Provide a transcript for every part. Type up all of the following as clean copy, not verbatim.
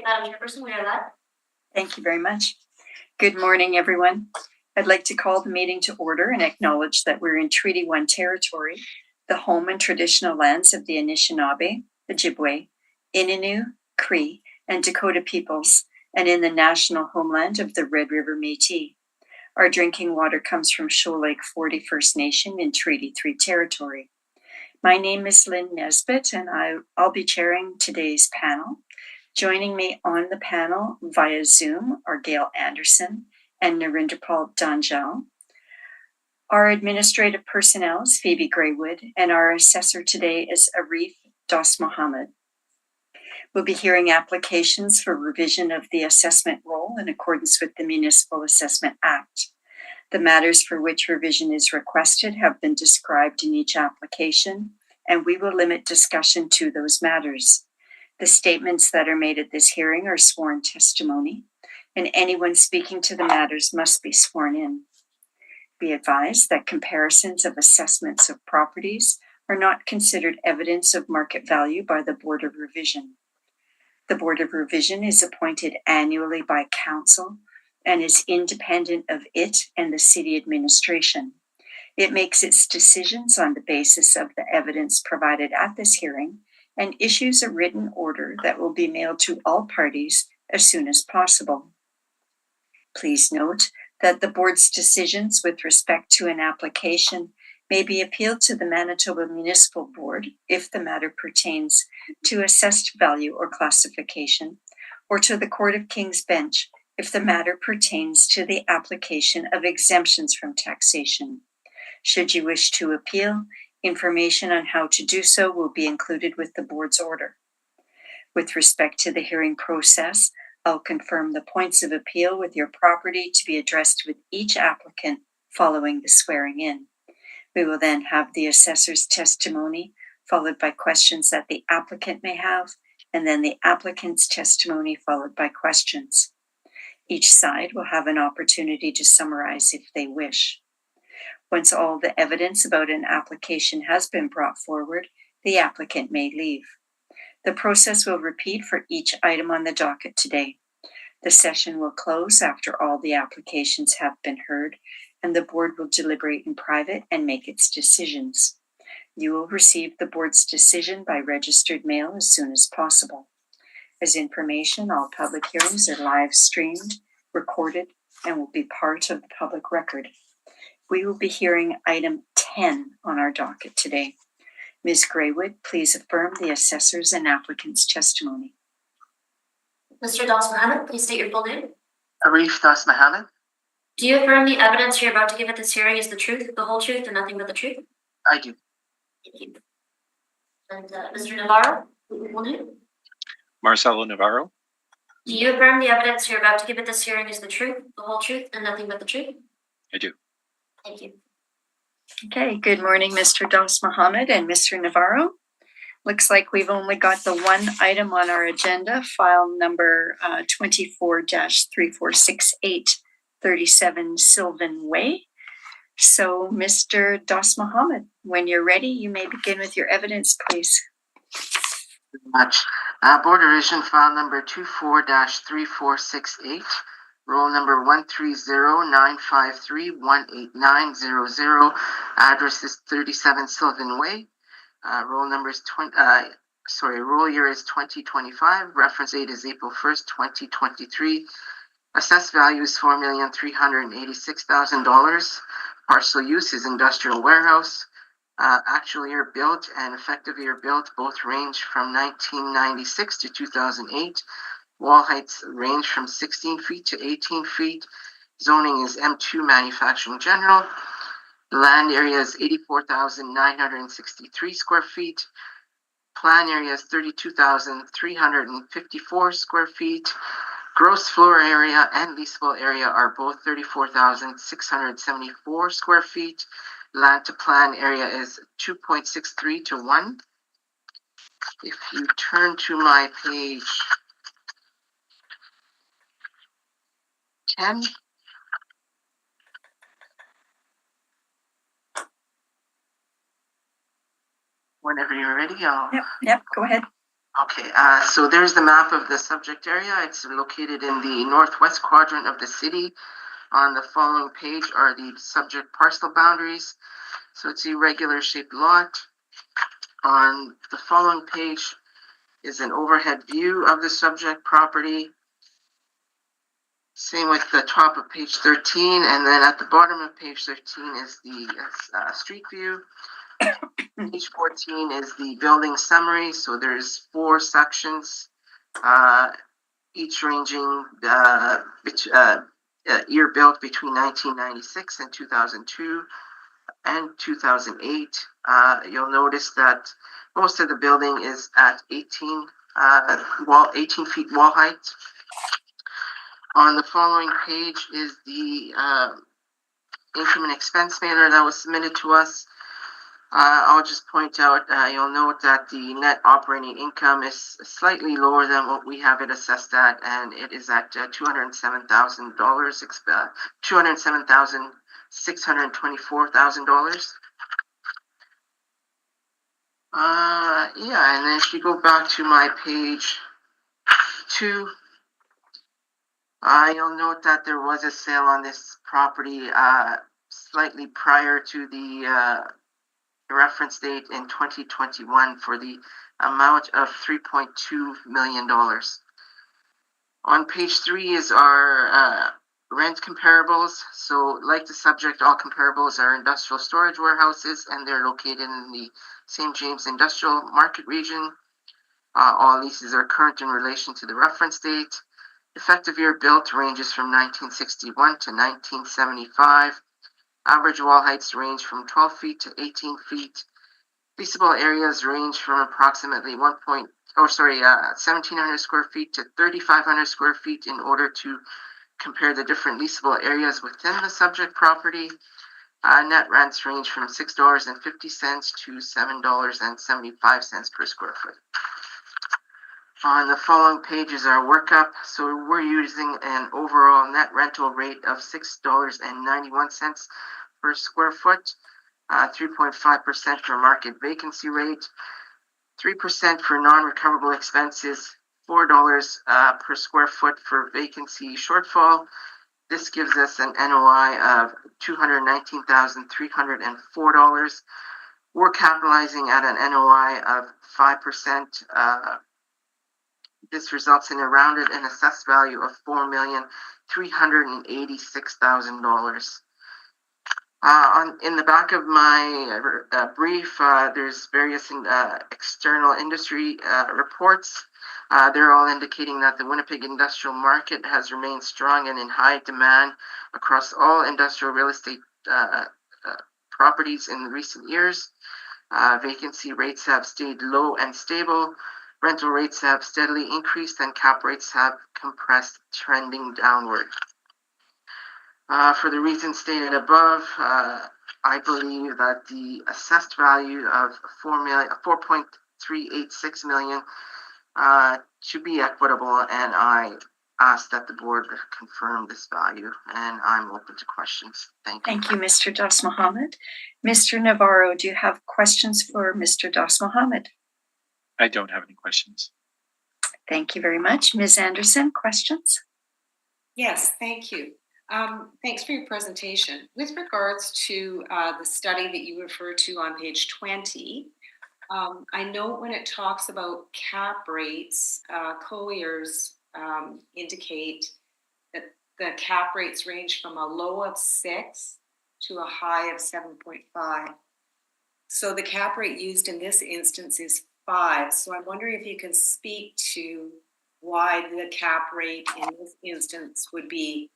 Madam Chairperson, we are live. Thank you very much. Good morning, everyone. I'd like to call the meeting to order and acknowledge that we're in Treaty 1 territory, the home and traditional lands of the Anishinaabe, Ojibwe, Innu, Cree, and Dakota peoples, and in the national homeland of the Red River Métis. Our drinking water comes from Shoal Lake 40 First Nation in Treaty 3 territory. My name is Lynn Nesbitt, and I'll be chairing today's panel. Joining me on the panel via Zoom are Gail Anderson and Narinderpal Danjal. Our administrative personnel is Phoebe Graywood, and our assessor today is Arif Das Mohammed. We'll be hearing applications for revision of the assessment roll in accordance with the Municipal Assessment Act. The matters for which revision is requested have been described in each application, and we will limit discussion to those matters. The statements that are made at this hearing are sworn testimony, and anyone speaking to the matters must be sworn in. Be advised that comparisons of assessments of properties are not considered evidence of market value by the Board of Revision. The Board of Revision is appointed annually by Council and is independent of it and the City Administration. It makes its decisions on the basis of the evidence provided at this hearing and issues a written order that will be mailed to all parties as soon as possible. Please note that the Board's decisions with respect to an application may be appealed to the Manitoba Municipal Board if the matter pertains to assessed value or classification, or to the Court of King's Bench if the matter pertains to the application of exemptions from taxation. Should you wish to appeal, information on how to do so will be included with the Board's order. With respect to the hearing process, I'll confirm the points of appeal with your property to be addressed with each applicant following the swearing in. We will then have the assessor's testimony, followed by questions that the applicant may have, and then the applicant's testimony followed by questions. Each side will have an opportunity to summarize if they wish. Once all the evidence about an application has been brought forward, the applicant may leave. The process will repeat for each item on the docket today. The session will close after all the applications have been heard, and the Board will deliberate in private and make its decisions. You will receive the Board's decision by registered mail as soon as possible. As information, all public hearings are live streamed, recorded, and will be part of the public record. We will be hearing item 10 on our docket today. Ms. Graywood, please affirm the assessor's and applicant's testimony. Mr. Das Mohammed, please state your full name. Arif Das Mohammed. Do you affirm the evidence you're about to give at this hearing is the truth, the whole truth, and nothing but the truth? I do. Thank you. And Mr. Navarro, your full name? Marcelo Navarro. Do you affirm the evidence you're about to give at this hearing is the truth, the whole truth, and nothing but the truth? I do. Thank you. Okay, good morning, Mr. Das Mohammed and Mr. Navarro. Looks like we've only got the one item on our agenda, file number 24-3468, 37 Sylvan Way. So, Mr. Das Mohammed, when you're ready, you may begin with your evidence, please. Very much. Board of Revision file number 24-3468, roll number 130-953-18900. Address is 37 Sylvan Way. Roll year is 2025. Reference date is April 1st, 2023. Assessed value is $4,386,000. Parcel use is industrial warehouse. Actual year built and effective year built both range from 1996 to 2008. Wall heights range from 16 feet to 18 feet. Zoning is M2 manufacturing general. The land area is 84,963 square feet. Plan area is 32,354 square feet. Gross floor area and leasable area are both 34,674 square feet. Land to plan area is 2.63 to 1. If you turn to my page 10, whenever you're ready, Yep, go ahead. Okay, so there's the map of the subject area. It's located in the northwest quadrant of the city. On the following page are the subject parcel boundaries. So it's a irregular shaped lot. On the following page is an overhead view of the subject property. Same with the top of page 13, and then at the bottom of page 13 is the street view. Page 14 is the building summary. So there's 4 sections, each ranging year built between 1996 and 2002 and 2008. You'll notice that most of the building is at 18 feet wall height. On the following page is the income and expense mailer that was submitted to us. I'll just point out, you'll note that the net operating income is slightly lower than what we have it assessed at, and it is at $207,000, $207,624,000. Yeah, and then if you go back to my page 2, you'll note that there was a sale on this property slightly prior to the reference date in 2021 for the amount of $3.2 million. On page 3 is our rent comparables. So like the subject, all comparables are industrial storage warehouses, and they're located in the St. James Industrial Market region. All leases are current in relation to the reference date. Effective year built ranges from 1961 to 1975. Average wall heights range from 12 feet to 18 feet. Leasable areas range from approximately 1,700 square feet to 3,500 square feet in order to compare the different leasable areas within the subject property. Net rents range from $6.50 to $7.75 per square foot. On the following page is our workup. So we're using an overall net rental rate of $6.91 per square foot, 3.5% for market vacancy rate, 3% for non-recoverable expenses, $4 per square foot for vacancy shortfall. This gives us an NOI of $219,304. We're capitalizing at an NOI of 5%. This results in a rounded and assessed value of $4,386,000. In the back of my brief, there's various external industry reports. They're all indicating that the Winnipeg industrial market has remained strong and in high demand across all industrial real estate properties in recent years. Vacancy rates have stayed low and stable. Rental rates have steadily increased and cap rates have compressed, trending downward. For the reasons stated above, I believe that the assessed value of $4.386 million should be equitable, and I ask that the board confirm this value, and I'm open to questions. Thank you. Thank you, Mr. Das Mohammed. Mr. Navarro, do you have questions for Mr. Das Mohammed? I don't have any questions. Thank you very much. Ms. Anderson, questions? Yes, thank you. Thanks for your presentation. With regards to the study that you refer to on page 20, I know when it talks about cap rates, Collier's indicate that the cap rates range from a low of 6 to a high of 7.5. So the cap rate used in this instance is 5. So I'm wondering if you can speak to why the cap rate in this instance would be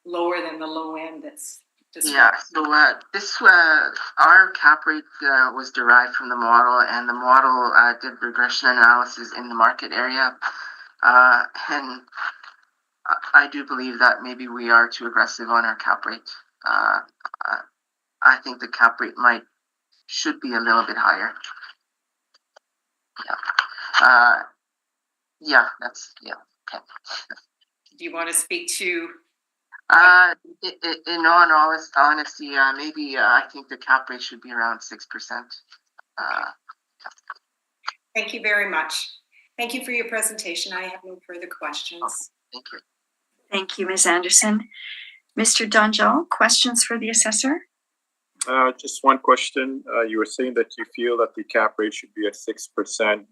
lower than the low end that's described. Yeah, so our cap rate was derived from the model, and the model did regression analysis in the market area, and I do believe that maybe we are too aggressive on our cap rate. I think the cap rate should be a little bit higher. Yeah. Okay. Do you want to speak to? In all honesty, maybe I think the cap rate should be around 6%. Thank you very much. Thank you for your presentation. I have no further questions. Thank you. Thank you, Ms. Anderson. Mr. Donjal, questions for the assessor? Just one question. You were saying that you feel that the cap rate should be at 6%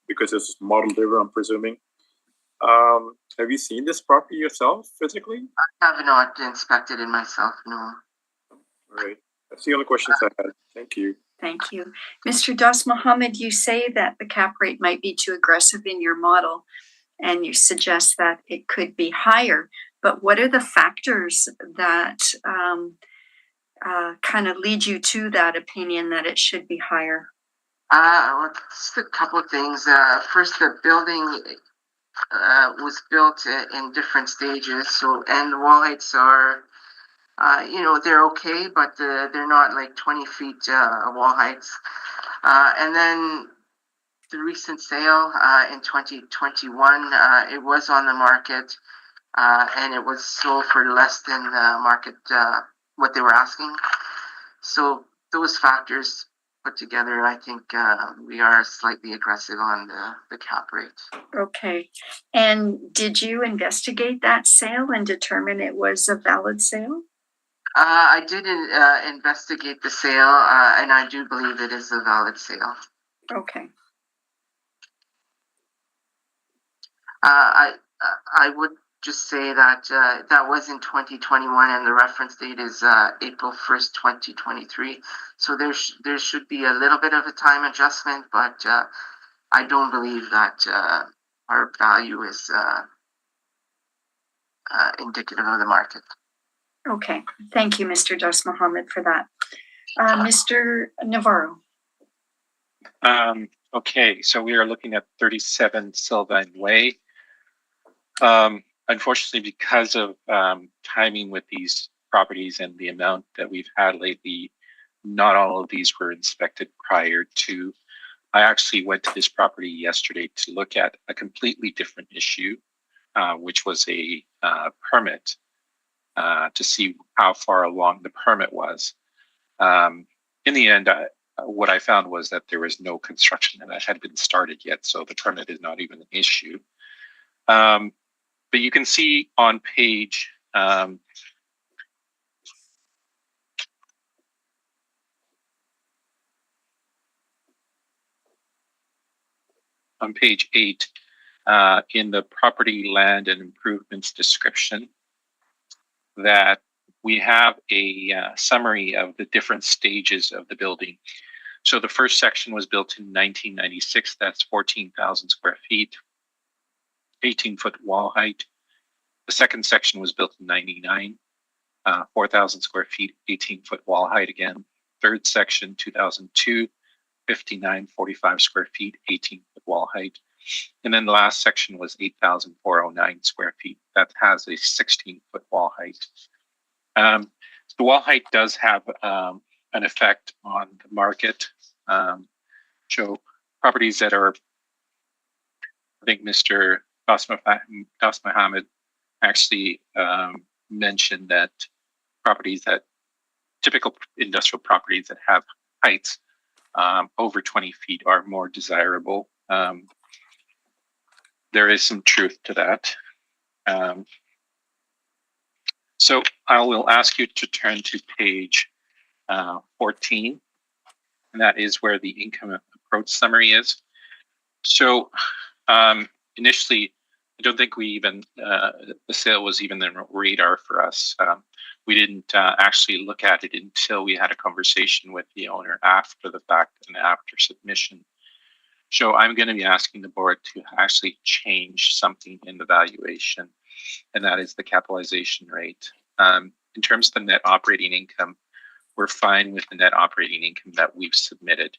because it's model driven, I'm presuming. Have you seen this property yourself physically? I have not inspected it myself, no. All right. That's the only questions I had. Thank you. Thank you. Mr. Das Mohammed, you say that the cap rate might be too aggressive in your model, and you suggest that it could be higher. But what are the factors that kind of lead you to that opinion that it should be higher? Well, just a couple of things. First, the building was built in different stages, and the wall heights are, they're okay, but they're not like 20 feet wall heights. And then the recent sale in 2021, it was on the market, and it was sold for less than the market, what they were asking. So those factors put together, I think we are slightly aggressive on the cap rate. Okay. And did you investigate that sale and determine it was a valid sale? I did investigate the sale, and I do believe it is a valid sale. Okay. I would just say that that was in 2021, and the reference date is April 1st, 2023. So there should be a little bit of a time adjustment, but I don't believe that our value is indicative of the market. Okay. Thank you, Mr. Das Mohammed, for that. Mr. Navarro. Okay, so we are looking at 37 Sylvan Way. Unfortunately, because of timing with these properties and the amount that we've had lately, not all of these were inspected prior to. I actually went to this property yesterday to look at a completely different issue, which was a permit to see how far along the permit was. In the end, what I found was that there was no construction that had been started yet, so the permit is not even an issue. But you can see on page on page 8 in the property, land, and improvements description that we have a summary of the different stages of the building. So the first section was built in 1996. That's 14,000 square feet. 18-foot wall height. The second section was built in 99, 4,000 square feet, 18-foot wall height again. Third section, 2002, 59, 45 square feet, 18-foot wall height. And then the last section was 8,409 square feet. That has a 16-foot wall height. The wall height does have an effect on the market. So properties that are, I think Mr. Das Mohammed actually mentioned that typical industrial properties that have heights over 20 feet are more desirable. There is some truth to that. So I will ask you to turn to page 14, and that is where the income approach summary is. So initially, I don't think we even, the sale was even the radar for us. We didn't actually look at it until we had a conversation with the owner after the fact and after submission. So I'm going to be asking the board to actually change something in the valuation, and that is the capitalization rate. In terms of the net operating income, we're fine with the net operating income that we've submitted.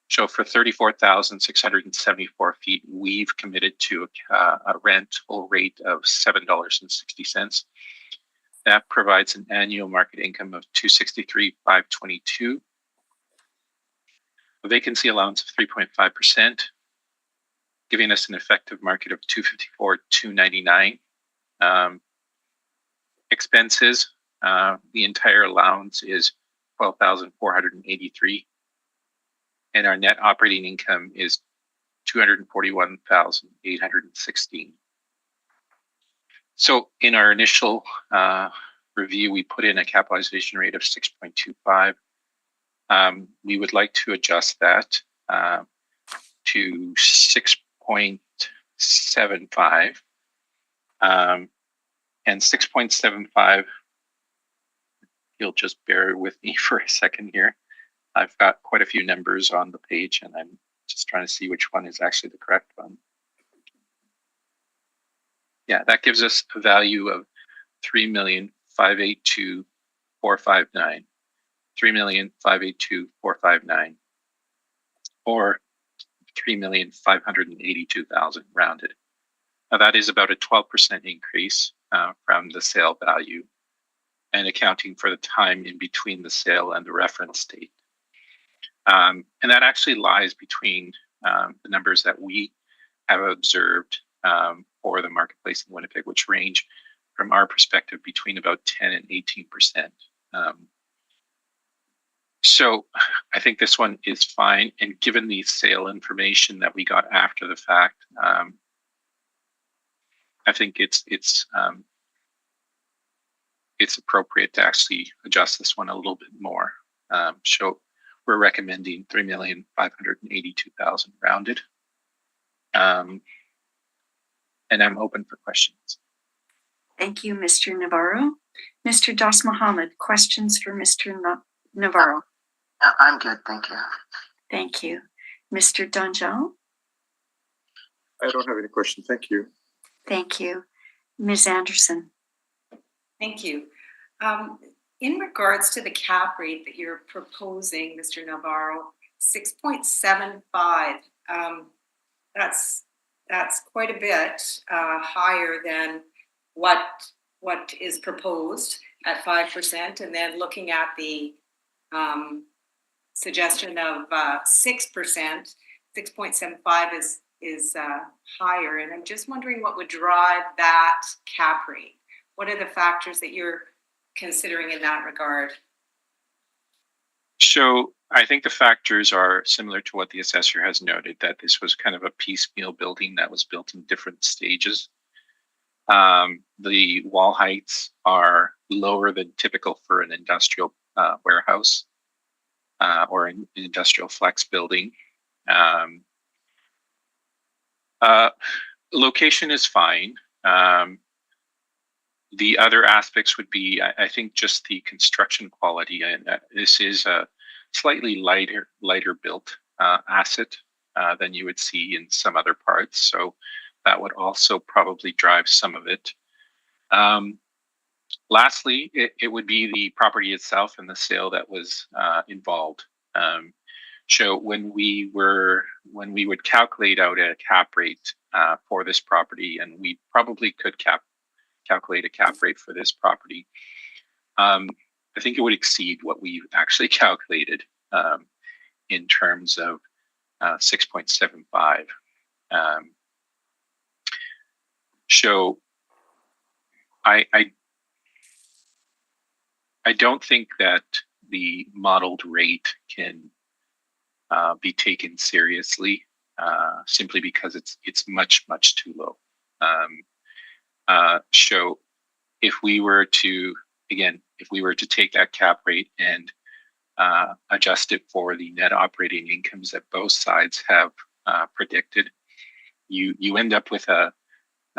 So for 34,674 feet, we've committed to a rental rate of $7.60. That provides an annual market income of $263,522. A vacancy allowance of 3.5%, giving us an effective market of $254,299. Expenses, the entire allowance is $12,483. and our net operating income is 241,816. So in our initial review, we put in a capitalization rate of 6.25. We would like to adjust that to 6.75. And 6.75, you'll just bear with me for a second here. I've got quite a few numbers on the page, and I'm just trying to see which one is actually the correct one. Yeah, that gives us a value of 3,582,459. 3,582,459, or 3,582,000 rounded. Now that is about a 12% increase from the sale value, and accounting for the time in between the sale and the reference date. And that actually lies between the numbers that we have observed for the marketplace in Winnipeg, which range from our perspective between about 10 and 18%. So I think this one is fine. And given the sale information that we got after the fact, I think it's appropriate to actually adjust this one a little bit more. So we're recommending 3,582,000 rounded. And I'm open for questions. Thank you, Mr. Navarro. Mr. Das Mohammed, questions for Mr. Navarro? I'm good, thank you. Thank you. Mr. Donjal? I don't have any questions. Thank you. Thank you. Ms. Anderson? Thank you. In regards to the cap rate that you're proposing, Mr. Navarro, 6.75, that's quite a bit higher than what is proposed at 5%, and then looking at the suggestion of 6%, 6.75 is higher, and I'm just wondering what would drive that cap rate. What are the factors that you're considering in that regard? So I think the factors are similar to what the assessor has noted, that this was kind of a piecemeal building that was built in different stages. The wall heights are lower than typical for an industrial warehouse or an industrial flex building. Location is fine. The other aspects would be, I think, just the construction quality. And this is a slightly lighter built asset than you would see in some other parts. So that would also probably drive some of it. Lastly, it would be the property itself and the sale that was involved. So when we would calculate out a cap rate for this property, and we probably could calculate a cap rate for this property, I think it would exceed what we actually calculated in terms of 6.75. So I don't think that the modeled rate can be taken seriously simply because it's much too low. So if we were to take that cap rate and adjust it for the net operating incomes that both sides have predicted, you end up with a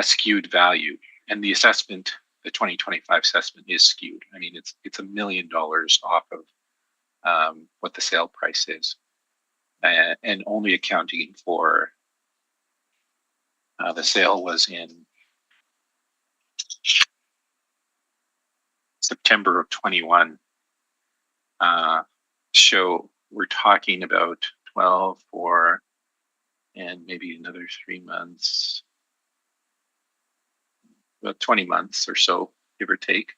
skewed value. And the assessment, the 2025 assessment, is skewed. I mean, it's $1 million off of what the sale price is, and only accounting for the sale was in September of 21. So we're talking about 12 for, and maybe another 3 months, about 20 months or so, give or take.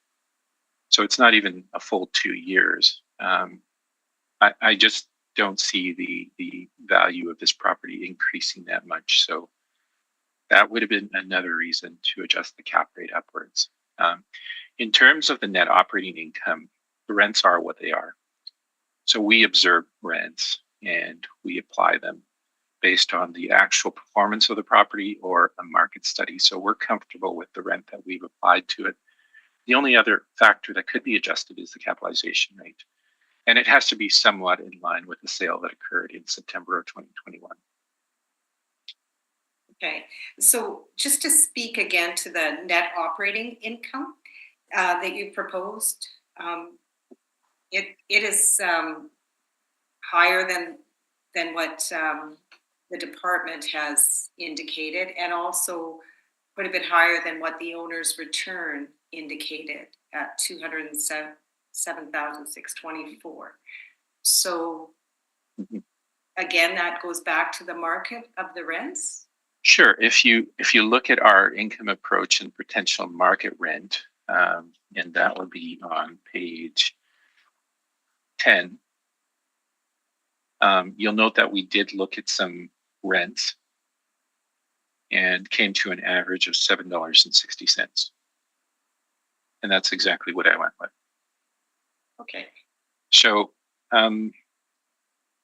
So it's not even a full 2 years. I just don't see the value of this property increasing that much. So that would have been another reason to adjust the cap rate upwards. In terms of the net operating income, the rents are what they are. So we observe rents. and we apply them based on the actual performance of the property or a market study. So we're comfortable with the rent that we've applied to it. The only other factor that could be adjusted is the capitalization rate. And it has to be somewhat in line with the sale that occurred in September of 2021. Okay, so just to speak again to the net operating income that you proposed, it is higher than what the department has indicated, and also quite a bit higher than what the owner's return indicated at $207,624. So again, that goes back to the market of the rents. Sure. If you look at our income approach and potential market rent, and that would be on page 10, you'll note that we did look at some rents and came to an average of $7.60. And that's exactly what I went with. Okay. So,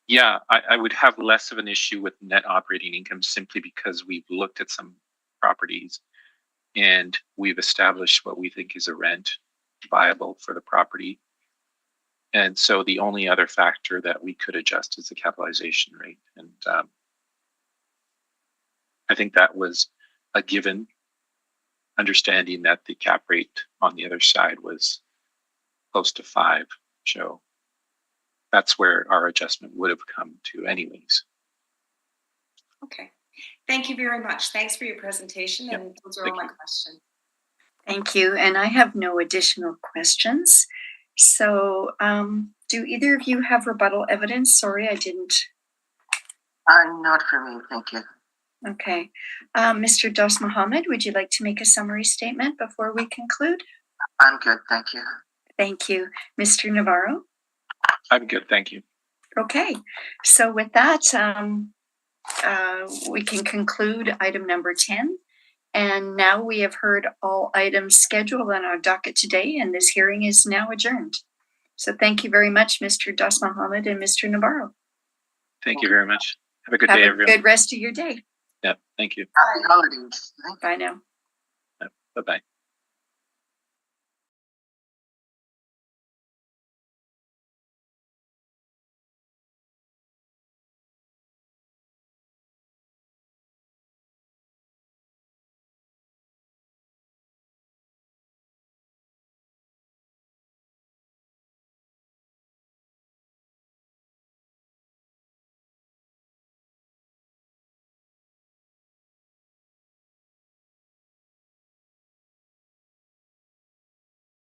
yeah, I would have less of an issue with net operating income simply because we've looked at some properties and we've established what we think is a rent viable for the property. And so the only other factor that we could adjust is the capitalization rate. And I think that was a given, understanding that the cap rate on the other side was close to 5. So that's where our adjustment would have come to anyways. Okay. Thank you very much. Thanks for your presentation. Yep. And those are all my questions. Thank you. And I have no additional questions. So do either of you have rebuttal evidence? Sorry, I didn't. Not for me, thank you. Okay. Mr. Dos Mohammed, would you like to make a summary statement before we conclude? I'm good, thank you. Thank you. Mr. Navarro? I'm good, thank you. Okay. So with that, we can conclude item number 10. And now we have heard all items scheduled on our docket today, and this hearing is now adjourned. So thank you very much, Mr. Dos Mohammed and Mr. Navarro. Thank you very much. Have a good Have day, a everyone. good rest of your day. Yeah, thank you. Happy holidays. Bye now. Bye-bye.